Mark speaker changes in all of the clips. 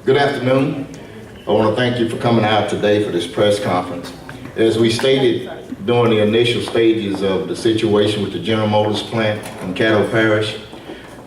Speaker 1: Good afternoon. I want to thank you for coming out today for this press conference. As we stated during the initial stages of the situation with the General Motors plant in Caddo Parish,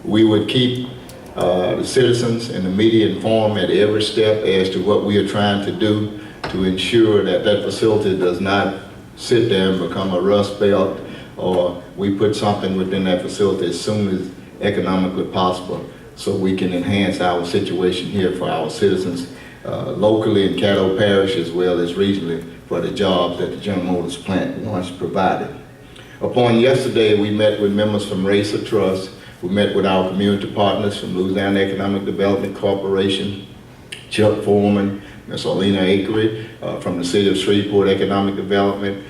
Speaker 1: we would keep the citizens and the media informed at every step as to what we are trying to do to ensure that that facility does not sit there and become a rust belt, or we put something within that facility as soon as economically possible so we can enhance our situation here for our citizens locally in Caddo Parish as well as regionally for the jobs that the General Motors plant once provided. Upon yesterday, we met with members from Racer Trust. We met with our community partners from Louisiana Economic Development Corporation, Chuck Foreman, Ms. Alina Akery from the City of Shreveport Economic Development.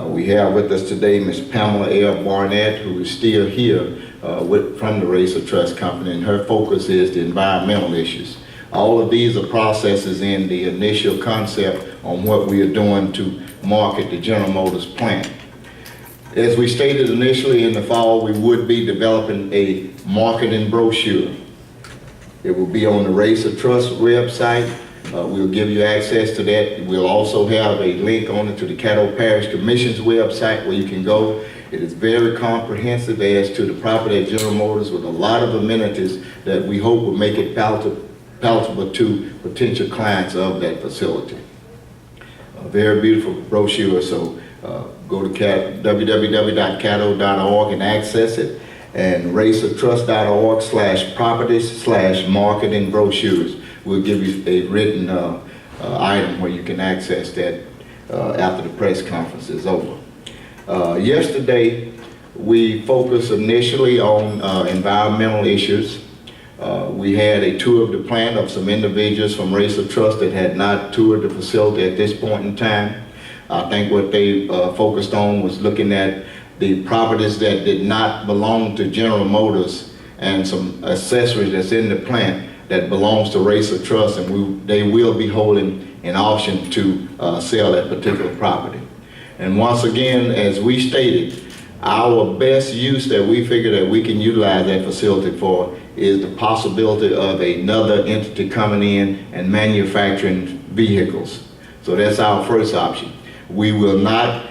Speaker 1: We have with us today Ms. Pamela L. Barnett, who is still here from the Racer Trust Company, and her focus is the environmental issues. All of these are processes in the initial concept on what we are doing to market the General Motors plant. As we stated initially in the fall, we would be developing a marketing brochure. It will be on the Racer Trust website. We'll give you access to that. We'll also have a link on it to the Caddo Parish Commission's website where you can go. It is very comprehensive as to the property at General Motors with a lot of amenities that we hope will make it palatable to potential clients of that facility. A very beautiful brochure, so go to www.caddo.org and access it, and racertrust.org/properties/marketing brochures. We'll give you a written item where you can access that after the press conference is over. Yesterday, we focused initially on environmental issues. We had a tour of the plant of some individuals from Racer Trust that had not toured the facility at this point in time. I think what they focused on was looking at the properties that did not belong to General Motors and some accessories that's in the plant that belongs to Racer Trust, and they will be holding an auction to sell that particular property. And once again, as we stated, our best use that we figure that we can utilize that facility for is the possibility of another entity coming in and manufacturing vehicles. So that's our first option. We will not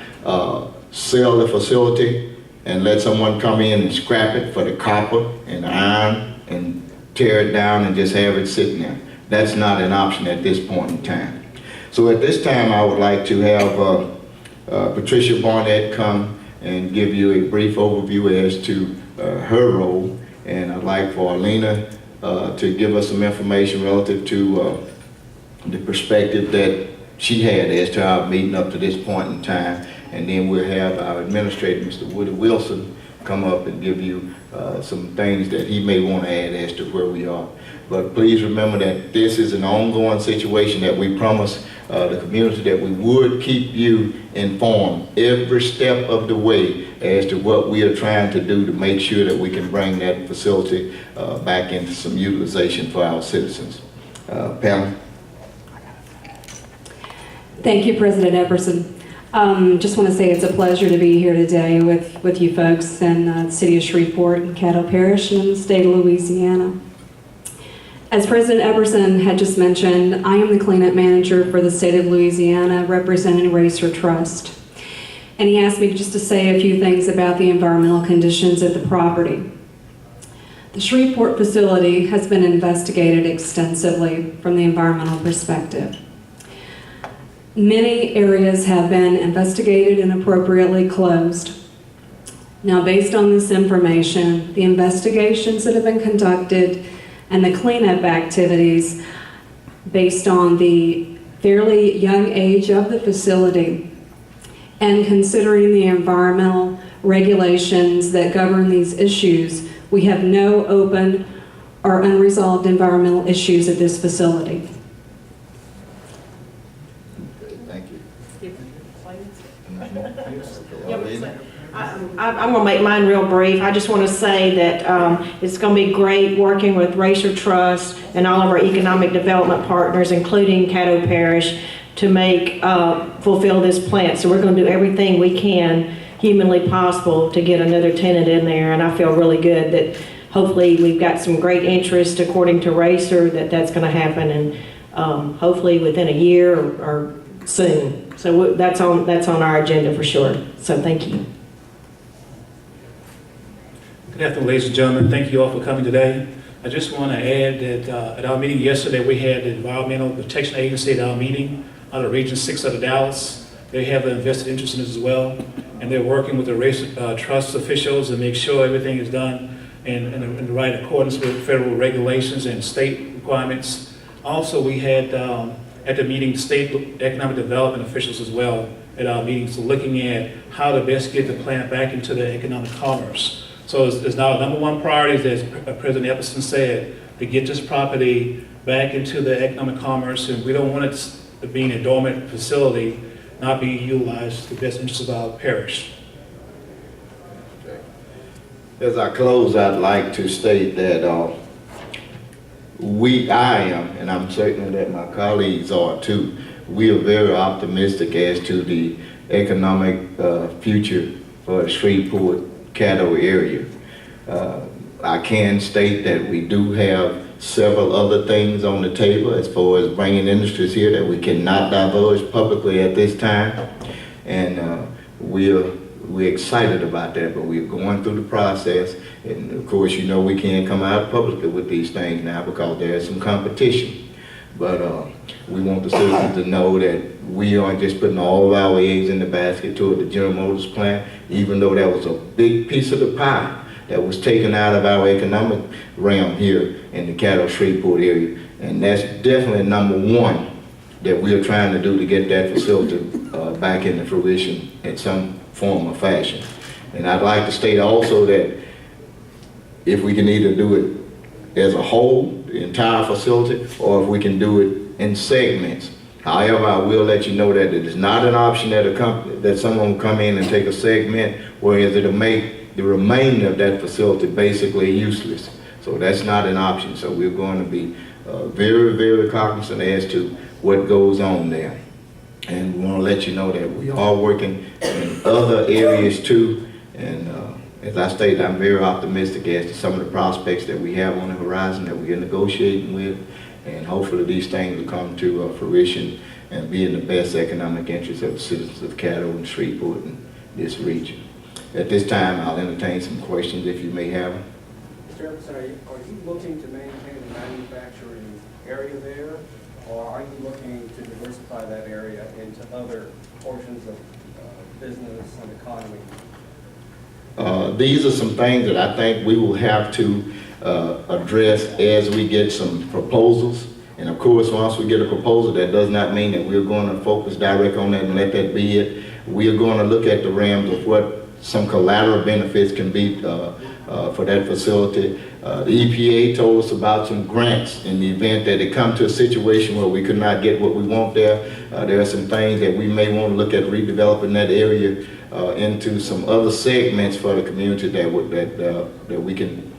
Speaker 1: sell the facility and let someone come in and scrap it for the copper and the iron and tear it down and just have it sitting there. That's not an option at this point in time. So at this time, I would like to have Patricia Barnett come and give you a brief overview as to her role, and I'd like for Alina to give us some information relative to the perspective that she had as to our meeting up to this point in time, and then we'll have our administrator, Mr. Woody Wilson, come up and give you some things that he may want to add as to where we are. But please remember that this is an ongoing situation that we promised the community that we would keep you informed every step of the way as to what we are trying to do to make sure that we can bring that facility back into some utilization for our citizens. Pam?
Speaker 2: Thank you, President Epperson. Just want to say it's a pleasure to be here today with you folks in the city of Shreveport and Caddo Parish and the state of Louisiana. As President Epperson had just mentioned, I am the cleanup manager for the state of Louisiana representing Racer Trust. And he asked me just to say a few things about the environmental conditions at the property. The Shreveport facility has been investigated extensively from the environmental perspective. Many areas have been investigated and appropriately closed. Now, based on this information, the investigations that have been conducted and the cleanup activities based on the fairly young age of the facility and considering the environmental regulations that govern these issues, we have no open or unresolved environmental issues at this facility.
Speaker 3: I'm going to make mine real brief. I just want to say that it's going to be great working with Racer Trust and all of our economic development partners, including Caddo Parish, to fulfill this plant. So we're going to do everything we can humanly possible to get another tenant in there, and I feel really good that hopefully we've got some great interest according to Racer that's going to happen, and hopefully within a year or soon. So that's on our agenda for sure. So thank you.
Speaker 4: Good afternoon, ladies and gentlemen. Thank you all for coming today. I just want to add that at our meeting yesterday, we had the Environmental Protection Agency at our meeting out of Region 6 out of Dallas. They have an invested interest in this as well, and they're working with the race trust officials to make sure everything is done in the right accordance with federal regulations and state requirements. Also, we had at the meeting state economic development officials as well at our meeting, so looking at how to best get the plant back into the economic commerce. So it's now number one priority, as President Epperson said, to get this property back into the economic commerce, and we don't want it to be a dormant facility, not being utilized to the best interests of our parish.
Speaker 1: As I close, I'd like to state that I am, and I'm certain that my colleagues are too, we are very optimistic as to the economic future for the Shreveport, Caddo area. I can state that we do have several other things on the table as far as bringing industries here that we cannot divulge publicly at this time, and we're excited about that, but we're going through the process, and of course, you know, we can't come out publicly with these things now because there's some competition. But we want the citizens to know that we aren't just putting all of our eggs in the basket toward the General Motors plant, even though that was a big piece of the pie that was taken out of our economic realm here in the Caddo Shreveport area. And that's definitely number one that we're trying to do to get that facility back into fruition in some form or fashion. And I'd like to state also that if we can either do it as a whole, the entire facility, or if we can do it in segments. However, I will let you know that it is not an option that someone will come in and take a segment, whereas it'll make the remainder of that facility basically useless. So that's not an option. So we're going to be very, very cognizant as to what goes on there. And we want to let you know that we are working in other areas too. And as I stated, I'm very optimistic as to some of the prospects that we have on the horizon that we're negotiating with. And hopefully these things will come to fruition and be in the best economic interest of the citizens of Caddo and Shreveport and this region. At this time, I'll entertain some questions if you may have them.
Speaker 5: Mr. Epperson, are you looking to maintain a manufacturing area there, or are you looking to diversify that area into other portions of business and economy?
Speaker 1: These are some things that I think we will have to address as we get some proposals. And of course, once we get a proposal, that does not mean that we're going to focus direct on that and let that be it. We are going to look at the realms of what some collateral benefits can be for that facility. The EPA told us about some grants in the event that it come to a situation where we could not get what we want there. There are some things that we may want to look at redeveloping that area into some other segments for the community that we can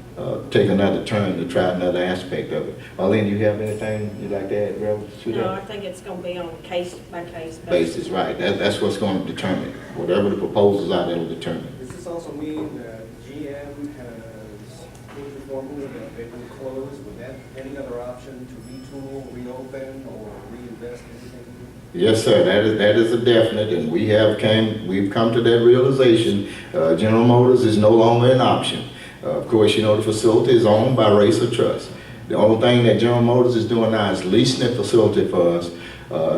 Speaker 1: take another turn to try another aspect of it. Arlene, you have anything you'd like to add, Rev?
Speaker 3: No, I think it's going to be on a case-by-case
Speaker 1: basis. Right. That's what's going to determine. Whatever the proposals are, that'll determine.
Speaker 5: Does this also mean that GM has moved formally that they will close? Would that any other option to retool, reopen, or reinvest anything?
Speaker 1: Yes, sir. That is a definite, and we've come to that realization. General Motors is no longer an option. Of course, you know, the facility is owned by Racer Trust. The only thing that General Motors is doing now is leasing the facility for us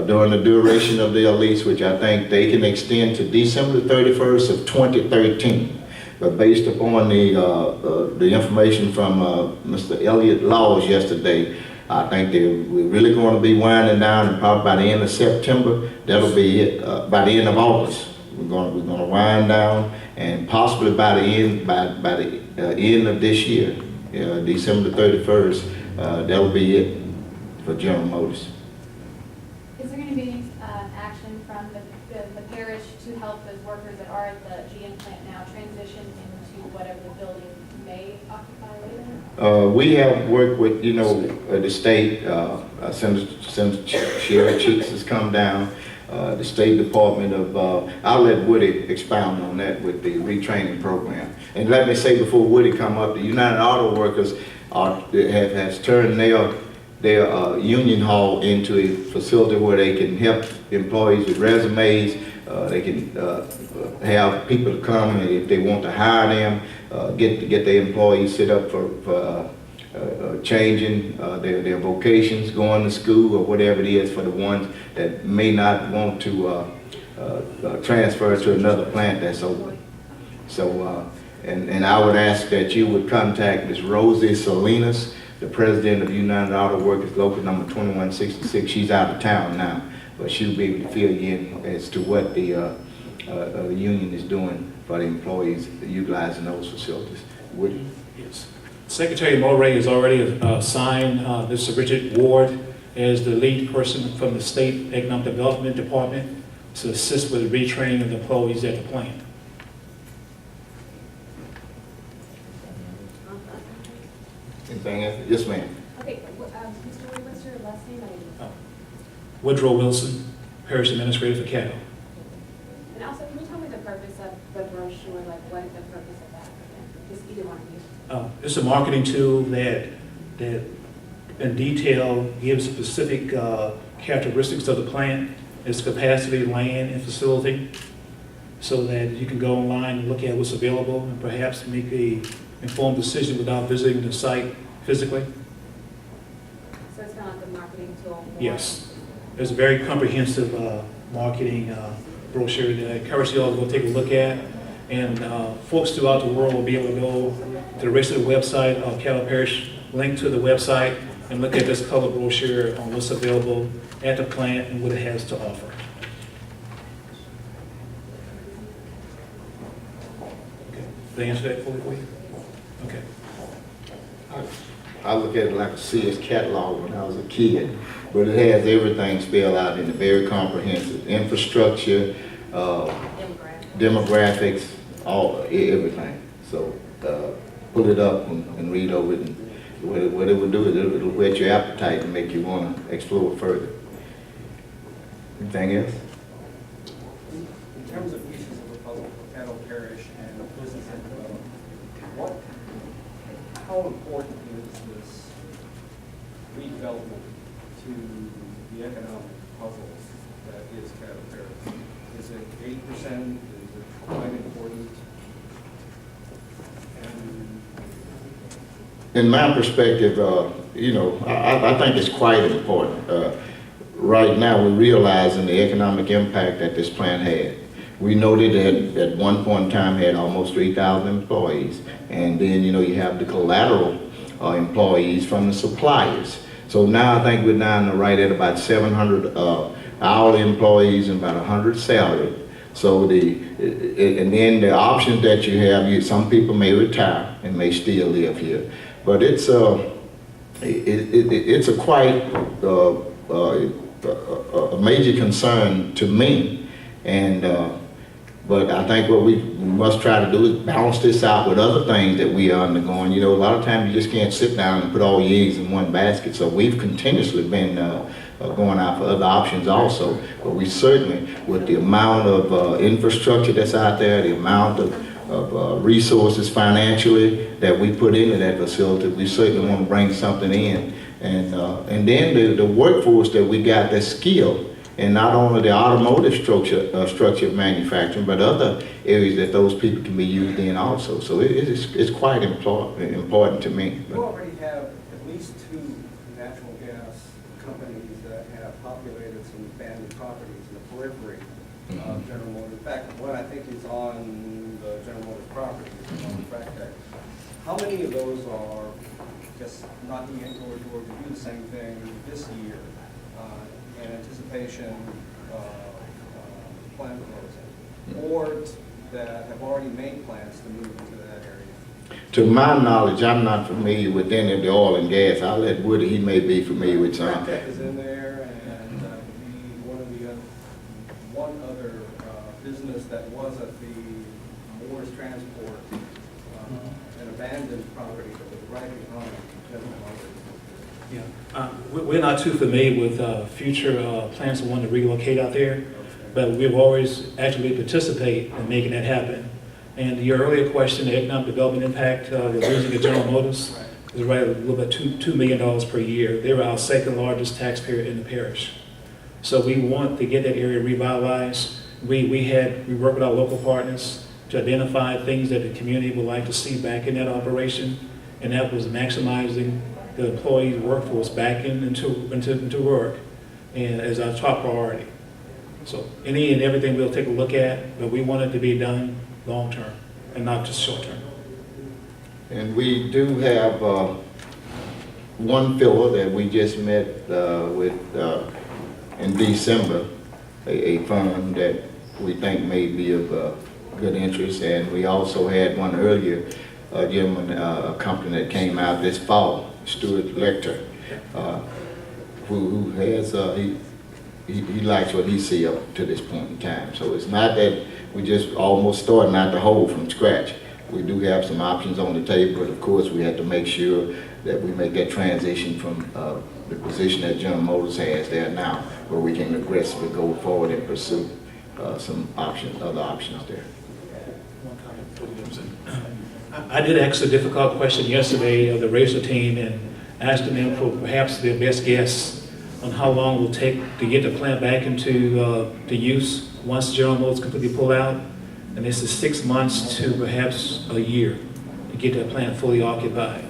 Speaker 1: during the duration of their lease, which I think they can extend to December 31st of 2013. But based upon the information from Mr. Elliott Laws yesterday, I think we're really going to be winding down, and probably by the end of September, that'll be it. By the end of August, we're going to wind down, and possibly by the end of this year, December 31st, that'll be it for General Motors.
Speaker 6: Is there going to be any action from the parish to help those workers that are at the GM plant now transition into whatever the building may occupy later?
Speaker 1: We have worked with, the state. Senator Sherry Cheeks has come down. the State Department of, I'll let Woody expound on that with the retraining program. And let me say before Woody come up, the United Auto Workers has turned their union hall into a facility where they can help employees with resumes. They can have people to come, and if they want to hire them, get their employees set up for changing their vocations, going to school, or whatever it is for the ones that may not want to transfer to another plant that's open. So, and I would ask that you would contact Ms. Rosie Salinas, the president of United Auto Workers, local number 2166. She's out of town now, but she'll be able to fill you in as to what the union is doing for the employees utilizing those facilities. Woody?
Speaker 4: Yes. Secretary Moray has already assigned Mr. Richard Ward as the lead person from the State Economic Development Department to assist with the retraining of the employees at the plant.
Speaker 1: Anything else? Yes, ma'am.
Speaker 6: Okay, Mr. Wood, what's your last name?
Speaker 4: Woodrow Wilson, Parish Administrator for Caddo.
Speaker 6: And also, can you tell me the purpose of the brochure, like what is the purpose of that? Just either one of you.
Speaker 4: It's a marketing tool that in detail gives specific characteristics of the plant, its capacity, land, and facility, so that you can go online and look at what's available and perhaps make a informed decision without visiting the site physically.
Speaker 6: So it's kind of like a marketing tool?
Speaker 4: Yes. There's a very comprehensive marketing brochure that I encourage you all to go take a look at. And folks throughout the world will be able to go to the rest of the website of Caddo Parish, link to the website, and look at this color brochure on what's available at the plant and what it has to offer. Okay. Did I answer that fully for you? Okay.
Speaker 1: I look at it like a Sears catalog when I was a kid, but it has everything spelled out in a very comprehensive infrastructure, demographics, everything. So pull it up and read over it, and what it will do is it'll whet your appetite and make you want to explore further. Anything else?
Speaker 5: In terms of pieces of the puzzle for Caddo Parish and business and development, how important is this redevelopment to the economic puzzle that is Caddo Parish? Is it 8%? Is it quite important? And
Speaker 1: In my perspective, I think it's quite important. Right now, we're realizing the economic impact that this plant had. We noted that at one point in time had almost 3,000 employees, and then you have the collateral employees from the suppliers. So now I think we're down to right at about 700 hourly employees and about 100 salaried. So and then the options that you have, some people may retire and may still live here, but it's a quite a major concern to me, and but I think what we must try to do is balance this out with other things that we are undergoing. A lot of times you just can't sit down and put all your eggs in one basket. So we've continuously been going out for other options also. But we certainly, with the amount of infrastructure that's out there, the amount of resources financially that we put into that facility, we certainly want to bring something in. And then the workforce that we got that's skilled, and not only the automotive structure of manufacturing, but other areas that those people can be used in also. So it's quite important to me.
Speaker 5: you already have at least 2 natural gas companies that have populated some abandoned properties in the periphery of General Motors. In fact, one I think is on the General Motors property, on the track deck. How many of those are just knocking at your door to do the same thing this year in anticipation of plant closing, or that have already made plans to move into that area?
Speaker 1: To my knowledge, I'm not familiar with any of the oil and gas. I'll let Woody, he may be familiar with some.
Speaker 5: Track Tech is in there, and one other business that was at the Moore's Transport, an abandoned property that was right behind General Motors.
Speaker 4: Yeah, we're not too familiar with future plans to want to relocate out there. but we've always actually participate in making that happen. And your earlier question, the economic development impact, we're losing at General Motors is right a little bit $2 million per year. They're our second largest taxpayer in the parish. So we want to get that area revitalized. We work with our local partners to identify things that the community would like to see back in that operation, and that was maximizing the employee workforce back into work, and as our top priority. So any and everything we'll take a look at, but we want it to be done long-term and not just short-term.
Speaker 1: And we do have one filler that we just met with in December, a fund that we think may be of good interest. And we also had one earlier, a gentleman, a company that came out this fall, Stuart Lecter, who has, he likes what he see up to this point in time. So it's not that we just almost starting out the hole from scratch. We do have some options on the table, but of course we have to make sure that we make that transition from the position that General Motors has there now, where we can aggressively go forward and pursue some options, other options there.
Speaker 4: I did ask a difficult question yesterday of the racer team and asking them for perhaps their best guess on how long it will take to get the plant back into use once General Motors completely pull out. And this is 6 months to perhaps a year to get that plant fully occupied.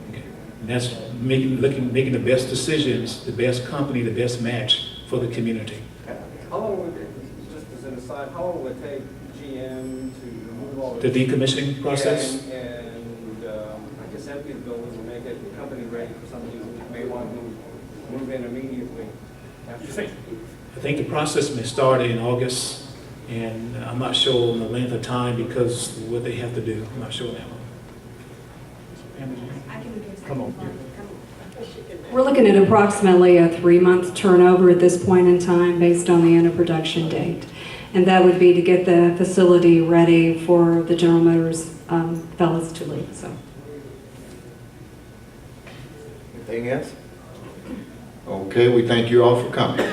Speaker 4: Okay. And that's making the best decisions, the best company, the best match for the community.
Speaker 5: How long would it, just as an aside, how long would it take GM to remove all
Speaker 4: The decommissioning process?
Speaker 5: and I guess empty the building and make it the company ready for somebody who may want to move in immediately after?
Speaker 4: I think the process may start in August, and I'm not sure on the length of time because of what they have to do. I'm not sure on that one. Come on.
Speaker 2: We're looking at approximately a 3-month turnover at this point in time based on the end of production date. And that would be to get the facility ready for the General Motors fellows to leave. So.
Speaker 1: Anything else? Okay, we thank you all for coming.